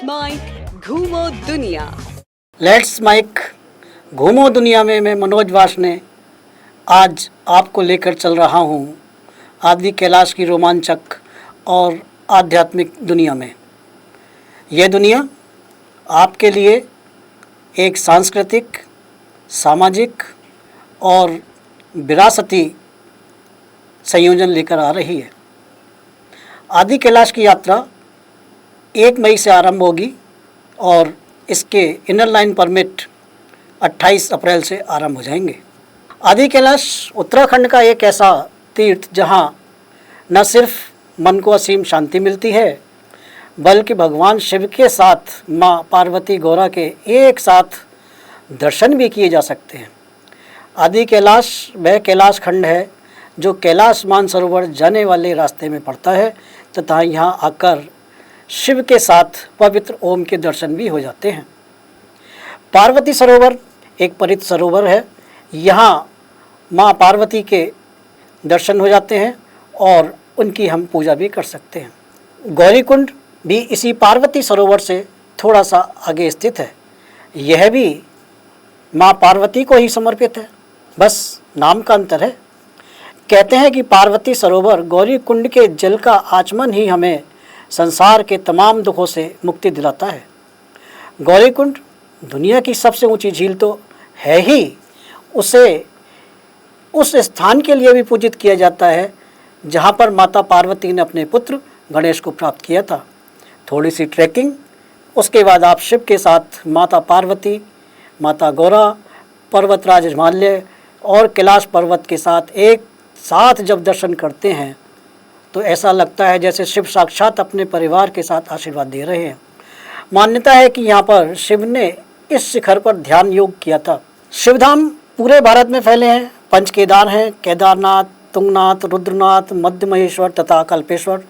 Mic घूमो दुनिया। Let's mic घूमो दुनिया में मैं मनोज वासने आज आपको लेकर चल रहा हूँ आदि कैलाश की रोमांचक और आध्यात्मिक दुनिया में। यह दुनिया आपके लिए एक सांस्कृतिक, सामाजिक और विरासती संयोजन लेकर आ रही है। आदि कैलाश की यात्रा 1 मई से आरंभ होगी और इसके इनर लाइन परमिट 28 अप्रैल से आरंभ हो जाएंगे। आदि कैलाश उत्तराखंड का एक ऐसा तीर्थ जहां न सिर्फ मन को असीम शांति मिलती है बल्कि भगवान शिव के साथ माँ पार्वती गौरा के एक साथ दर्शन भी किए जा सकते हैं। आदि कैलाश वह कैलाश खंड है जो कैलाश मानसरोवर जाने वाले रास्ते में पड़ता है तथा यहाँ आकर शिव के साथ पवित्र ओम के दर्शन भी हो जाते हैं। पार्वती सरोवर एक परित सरोवर है। यहाँ माँ पार्वती के दर्शन हो जाते हैं और उनकी हम पूजा भी कर सकते हैं। गौरीकुंड भी इसी पार्वती सरोवर से थोड़ा सा आगे स्थित है। यह भी माँ पार्वती को ही समर्पित है, बस नाम का अंतर है। कहते हैं कि पार्वती सरोवर गौरीकुंड के जल का आचमन ही हमें संसार के तमाम दुखों से मुक्ति दिलाता है। गौरीकुंड दुनिया की सबसे ऊंची झील तो है ही, उसे उस स्थान के लिए भी पूजित किया जाता है जहां पर माता पार्वती ने अपने पुत्र गणेश को प्राप्त किया था। थोड़ी सी ट्रैकिंग, उसके बाद आप शिव के साथ माता पार्वती, माता गौरा, पर्वतराज हिमालय और कैलाश पर्वत के साथ एक साथ जब दर्शन करते हैं तो ऐसा लगता है जैसे शिव साक्षात अपने परिवार के साथ आशीर्वाद दे रहे हैं। मान्यता है कि यहाँ पर शिव ने इस शिखर पर ध्यान योग किया था। शिवधाम पूरे भारत में फैले हैं। पंच केदार हैं, केदारनाथ, तुंगनाथ, रुद्रनाथ, मध्य महेश्वर तथा कल्पेश्वर।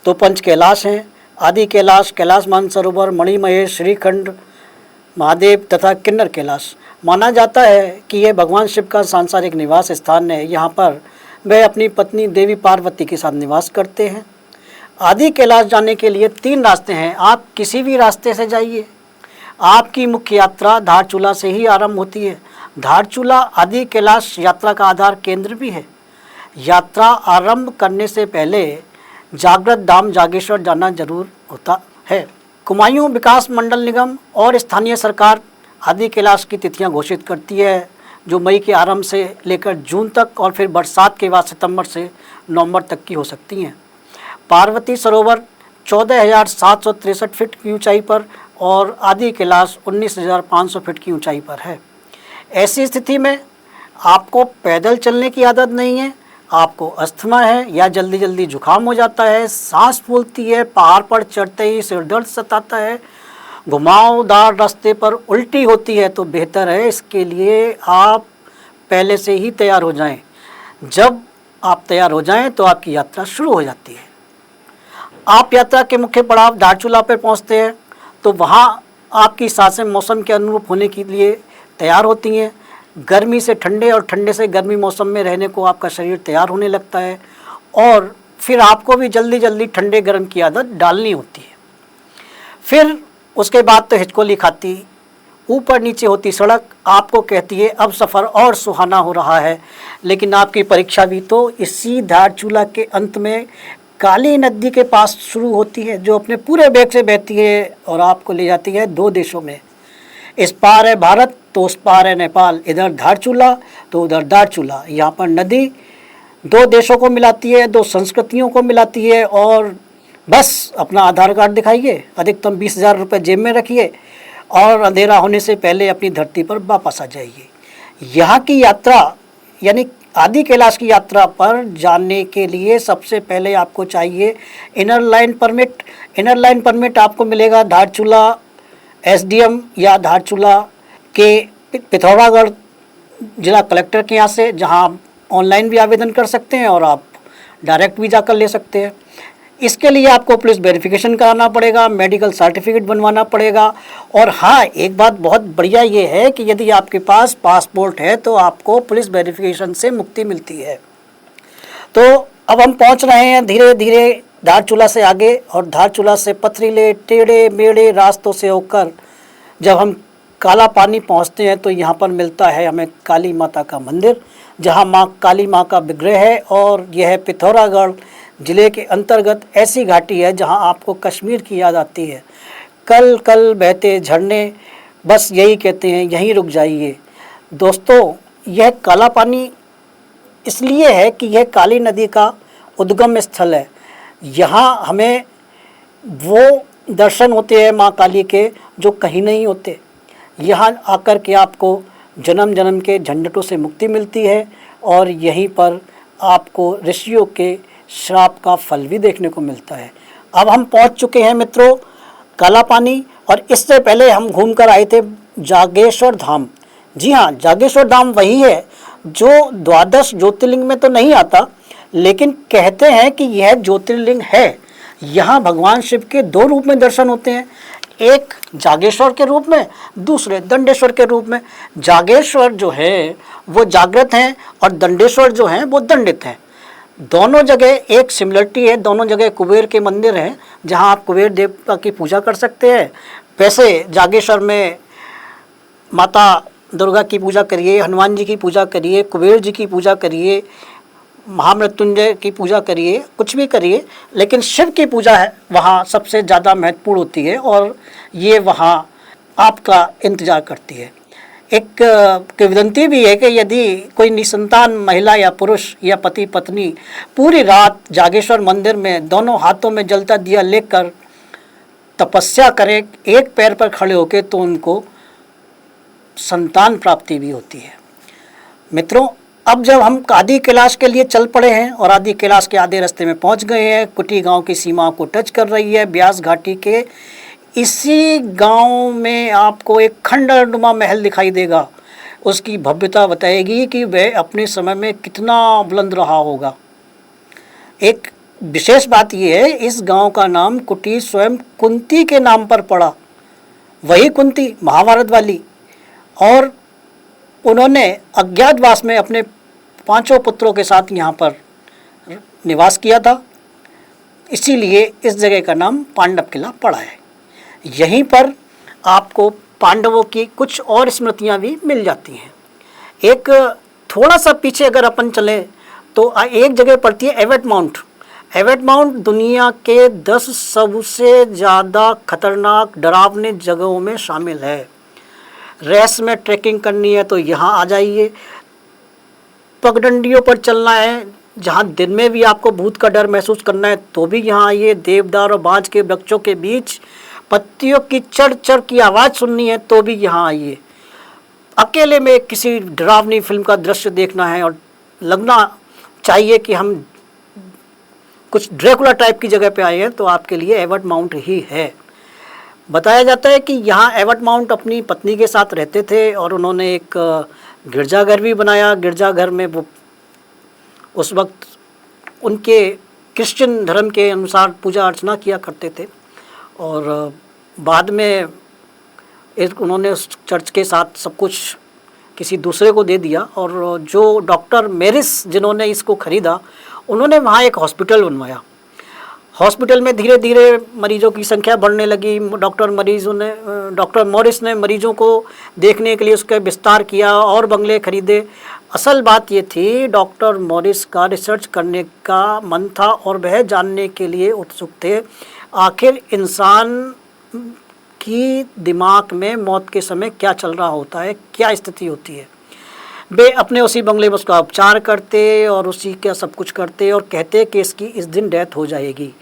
तो पंच कैलाश हैं, आदि कैलाश, कैलाश मानसरोवर, मणिमहेश, श्रीखंड महादेव तथा किन्नर कैलाश। माना जाता है कि यह भगवान शिव का सांसारिक निवास स्थान है। यहाँ पर वह अपनी पत्नी देवी पार्वती के साथ निवास करते हैं। आदि कैलाश जाने के लिए 3 रास्ते हैं। आप किसी भी रास्ते से जाइए। आपकी मुख्य यात्रा धारचूला से ही आरंभ होती है। धारचूला आदि कैलाश यात्रा का आधार केंद्र भी है। यात्रा आरंभ करने से पहले जागृत धाम जागेश्वर जाना जरूर होता है। कुमायूं विकास मंडल निगम और स्थानीय सरकार आदि कैलाश की तिथियां घोषित करती है जो मई के आरंभ से लेकर जून तक और फिर बरसात के बाद सितंबर से नवंबर तक की हो सकती हैं। पार्वती सरोवर 14,763 फीट की ऊंचाई पर और आदि कैलाश 19,500 फीट की ऊंचाई पर है। ऐसी स्थिति में आपको पैदल चलने की आदत नहीं है, आपको अस्थमा है या जल्दी जल्दी जुकाम हो जाता है, सांस फूलती है, पहाड़ पर चढ़ते ही सिर दर्द सताता है, घुमावदार रास्ते पर उल्टी होती है, तो बेहतर है इसके लिए आप पहले से ही तैयार हो जाएं। जब आप तैयार हो जाएं तो आपकी यात्रा शुरू हो जाती है। आप यात्रा के मुख्य पड़ाव धारचूला पर पहुंचते हैं तो वहां आपकी सांसें मौसम के अनुरूप होने के लिए तैयार होती हैं। गर्मी से ठंडे और ठंडे से गर्मी मौसम में रहने को आपका शरीर तैयार होने लगता है और फिर आपको भी जल्दी जल्दी ठंडे गर्म की आदत डालनी होती है। फिर उसके बाद तो हिचकोली खाती ऊपर नीचे होती सड़क आपको कहती है अब सफ़र और सुहाना हो रहा है। लेकिन आपकी परीक्षा भी तो इसी धारचूला के अंत में काली नदी के पास शुरू होती है जो अपने पूरे वेग से बहती है और आपको ले जाती है 2 देशों में। इस पार है भारत तो उस पार है नेपाल। इधर धारचूला तो उधर धारचूला। यहाँ पर नदी 2 देशों को मिलाती है, 2 संस्कृतियों को मिलाती है। और बस अपना आधार कार्ड दिखाइए, अधिकतम 20,000 रुपये जेब में रखिए और अंधेरा होने से पहले अपनी धरती पर वापस आ जाइए। यहाँ की यात्रा यानी आदि कैलाश की यात्रा पर जाने के लिए सबसे पहले आपको चाहिए inner line permit. Inner line permit आपको मिलेगा धारचूला एसडीएम या धारचूला के पिथौरागढ़ जिला कलेक्टर के यहाँ से, जहाँ आप ऑनलाइन भी आवेदन कर सकते हैं और आप डायरेक्ट भी जाकर ले सकते हैं। इसके लिए आपको पुलिस वेरिफिकेशन कराना पड़ेगा, मेडिकल सर्टिफिकेट बनवाना पड़ेगा। और हाँ, एक बात बहुत बढ़िया ये है कि यदि आपके पास पासपोर्ट है तो आपको पुलिस वेरिफिकेशन से मुक्ति मिलती है। तो अब हम पहुंच रहे हैं धीरे धीरे धारचूला से आगे और धारचूला से पथरीले टेढ़े मेढ़े रास्तों से होकर जब हम काला पानी पहुंचते हैं तो यहाँ पर मिलता है हमें काली माता का मंदिर, जहाँ माँ काली माँ का विग्रह है। और यह पिथौरागढ़ ज़िले के अंतर्गत ऐसी घाटी है जहाँ आपको कश्मीर की याद आती है। कल कल बहते झरने बस यही कहते हैं यहीं रुक जाइए। दोस्तों, यह काला पानी इसलिए है कि यह काली नदी का उद्गम स्थल है। यहाँ हमें वो दर्शन होते हैं माँ काली के जो कहीं नहीं होते। यहाँ आकर के आपको जन्म जन्म के झंझटों से मुक्ति मिलती है और यहीं पर आपको ऋषियों के श्राप का फल भी देखने को मिलता है। अब हम पहुँच चुके हैं मित्रों काला पानी, और इससे पहले हम घूम कर आए थे जागेश्वर धाम। जी हाँ, जागेश्वर धाम वही है जो 12 ज्योतिर्लिंग में तो नहीं आता, लेकिन कहते हैं कि यह ज्योतिर्लिंग है। यहाँ भगवान शिव के 2 रूप में दर्शन होते हैं, एक जागेश्वर के रूप में, दूसरे दंडेश्वर के रूप में। जागेश्वर जो है वो जागृत हैं और दंडेश्वर जो हैं वो दंडित हैं। दोनों जगह एक सिमिलरिटी है, दोनों जगह कुबेर के मंदिर हैं जहाँ आप कुबेर देवता की पूजा कर सकते हैं। वैसे जागेश्वर में माता दुर्गा की पूजा करिए, हनुमान जी की पूजा करिए, कुबेर जी की पूजा करिए, महामृत्युंजय की पूजा करिए, कुछ भी करिए, लेकिन शिव की पूजा है वहाँ सबसे ज़्यादा महत्वपूर्ण होती है और ये वहाँ आपका इंतज़ार करती है। एक किंवदंती भी है कि यदि कोई निसंतान महिला या पुरुष या पति पत्नी पूरी रात जागेश्वर मंदिर में दोनों हाथों में जलता दिया लेकर तपस्या करें एक पैर पर खड़े होकर, तो उनको संतान प्राप्ति भी होती है। मित्रों, अब जब हम आदि कैलाश के लिए चल पड़े हैं और आदि कैलाश के आधे रास्ते में पहुंच गए हैं, कुटी गांव की सीमा को टच कर रही है, ब्यास घाटी के इसी गांव में आपको एक खंडहरनुमा महल दिखाई देगा। उसकी भव्यता बताएगी कि वह अपने समय में कितना बुलंद रहा होगा। एक विशेष बात यह है, इस गांव का नाम कुटी स्वयं कुंती के नाम पर पड़ा, वही कुंती महाभारत वाली, और उन्होंने अज्ञातवास में अपने 5 पुत्रों के साथ यहाँ पर निवास किया था, इसीलिए इस जगह का नाम पांडव किला पड़ा है। यहीं पर आपको पांडवों की कुछ और स्मृतियाँ भी मिल जाती हैं। एक थोड़ा सा पीछे अगर अपन चलें तो एक जगह पड़ती है एवेट माउंट। एवेट माउंट दुनिया के 10 सबसे ज़्यादा खतरनाक डरावने जगहों में शामिल है। रेस में ट्रैकिंग करनी है तो यहाँ आ जाइए, पगडंडियों पर चलना है जहाँ दिन में भी आपको भूत का डर महसूस करना है तो भी यहाँ आइए, देवदार और बांज के वृक्षों के बीच पत्तियों की चढ़ चढ़ की आवाज़ सुननी है तो भी यहाँ आइए। अकेले में किसी डरावनी फिल्म का दृश्य देखना है और लगना चाहिए कि हम कुछ ड्रैकुला टाइप की जगह पे आए हैं तो आपके लिए एवेट माउंट ही है। बताया जाता है कि यहाँ एवेट माउंट अपनी पत्नी के साथ रहते थे और उन्होंने एक गिरजाघर भी बनाया। गिरजाघर में वो उस वक्त उनके क्रिश्चियन धर्म के अनुसार पूजा अर्चना किया करते थे और बाद में उन्होंने उस चर्च के साथ सब कुछ किसी दूसरे को दे दिया और जो डॉक्टर मेरिस जिन्होंने इसको ख़रीदा उन्होंने वहाँ एक हॉस्पिटल बनवाया। हॉस्पिटल में धीरे धीरे मरीजों की संख्या बढ़ने लगी। डॉक्टर मॉरिस ने मरीजों को देखने के लिए उसका विस्तार किया और बंगले खरीदे। असल बात ये थी, डॉक्टर मॉरिस का रिसर्च करने का मन था और वह जानने के लिए उत्सुक थे आखिर इंसान की दिमाग में मौत के समय क्या चल रहा होता है, क्या स्थिति होती है। वे अपने उसी बंगले में उसका उपचार करते और उसी का सब कुछ करते और कहते कि इसकी इस दिन डेथ हो जाएगी।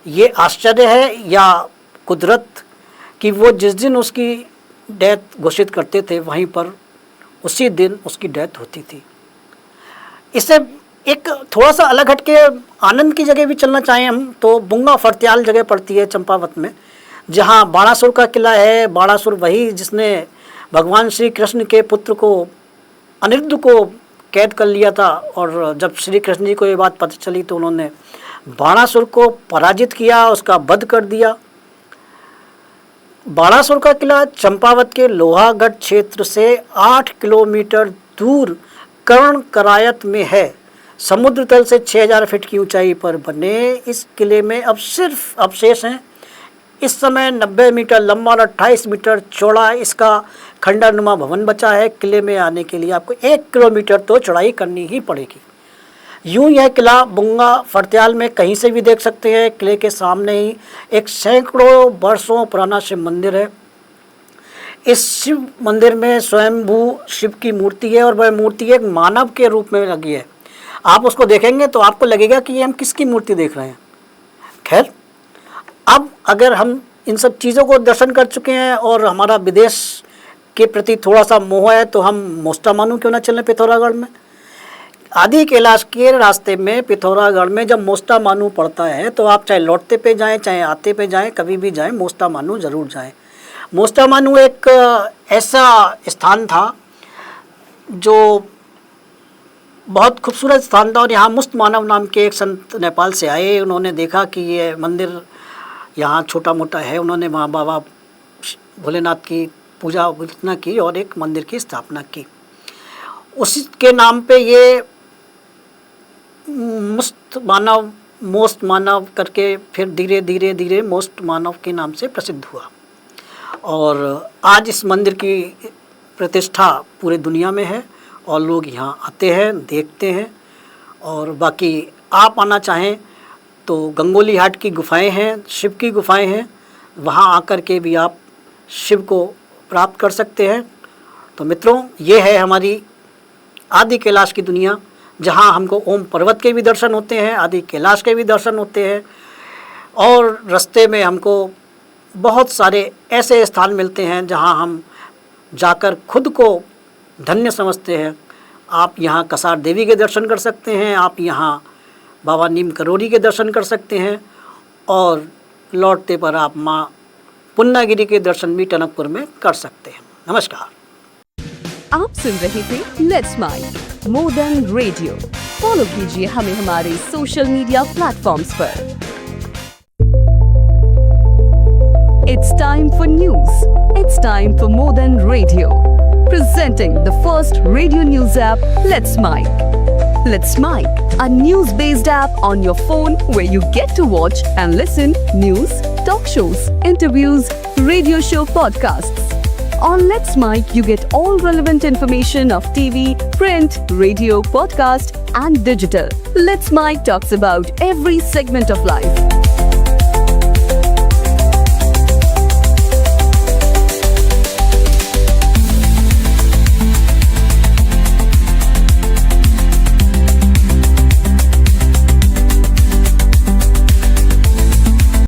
ये आश्चर्य है या कुदरत कि वो जिस दिन उसकी डेथ घोषित करते थे वहीं पर उसी दिन उसकी डेथ होती थी। इससे एक थोड़ा सा अलग हट के आनंद की जगह भी चलना चाहें हम तो बुंगा फरत्याल जगह पड़ती है चंपावत में, जहाँ बाणासुर का किला है। बाणासुर वही जिसने भगवान श्री कृष्ण के पुत्र को अनिरुद्ध को कैद कर लिया था और जब श्री कृष्ण जी को ये बात पता चली तो उन्होंने बाणासुर को पराजित किया, उसका वध कर दिया। बाणासुर का किला चंपावत के लोहागढ़ क्षेत्र से 8 किलोमीटर दूर कर्ण करायत में है, समुद्र तल से 6000 फीट की ऊंचाई पर बने इस किले में अब सिर्फ अवशेष हैं। इस समय 90 मीटर लंबा और 28 मीटर चौड़ा इसका खंडरनुमा भवन बचा है। किले में आने के लिए आपको 1 किलोमीटर तो चढ़ाई करनी ही पड़ेगी। यूं यह किला बुंगा फरत्याल में कहीं से भी देख सकते हैं। किले के सामने ही एक सैकड़ों वर्षों पुराना शिव मंदिर है। इस शिव मंदिर में स्वयंभू शिव की मूर्ति है और वह मूर्ति एक मानव के रूप में लगी है। आप उसको देखेंगे तो आपको लगेगा कि ये हम किसकी मूर्ति देख रहे हैं। खैर, अब अगर हम इन सब चीज़ों को दर्शन कर चुके हैं और हमारा विदेश के प्रति थोड़ा सा मोह है, तो हम मोस्टामानू क्यों ना चलें पिथौरागढ़ में। आदि कैलाश के रास्ते में पिथौरागढ़ में जब मोस्टामानू पड़ता है तो आप चाहे लौटते पे जाएं चाहे आते पे जाएं, कभी भी जाएं, मोस्टामानू ज़रूर जाएं। मोस्टामानू एक ऐसा स्थान था जो बहुत खूबसूरत स्थान था और यहाँ मुस्त मानव नाम के एक संत नेपाल से आए। उन्होंने देखा कि ये मंदिर यहाँ छोटा मोटा है। उन्होंने वहाँ बाबा भोलेनाथ की पूजा अर्चना की और एक मंदिर की स्थापना की। उसके नाम पे ये मोस्ट मानव करके फिर धीरे धीरे मोस्ट मानव के नाम से प्रसिद्ध हुआ। और आज इस मंदिर की प्रतिष्ठा पूरे दुनिया में है और लोग यहाँ आते हैं, देखते हैं। और बाकी आप आना चाहें तो गंगोली हाट की गुफाएं हैं, शिव की गुफाएं हैं, वहाँ आकर के भी आप शिव को प्राप्त कर सकते हैं। तो मित्रों, ये है हमारी आदि कैलाश की दुनिया, जहाँ हमको ओम पर्वत के भी दर्शन होते हैं, आदि कैलाश के भी दर्शन होते हैं और रास्ते में हमको बहुत सारे ऐसे स्थान मिलते हैं जहाँ हम जाकर खुद को धन्य समझते हैं। आप यहाँ कसार देवी के दर्शन कर सकते हैं, आप यहाँ बाबा नीम करोड़ी के दर्शन कर सकते हैं और लौटते पर आप माँ पुन्नागिरी के दर्शन भी टनकपुर में कर सकते हैं। नमस्कार। आप सुन रहे थे let's mic more than radio. Follow कीजिए हमें हमारे सोशल मीडिया प्लेटफॉर्म्स पर। It's time for news. It's time for more than radio. Presenting the first radio news app, Let's Mic. Let's Mic, a news-based app on your phone where you get to watch and listen news, talk shows, interviews, radio show podcasts. On Let's Mic, you get all relevant information of TV, print, radio, podcast, and digital. Let's Mic talks about every segment of life.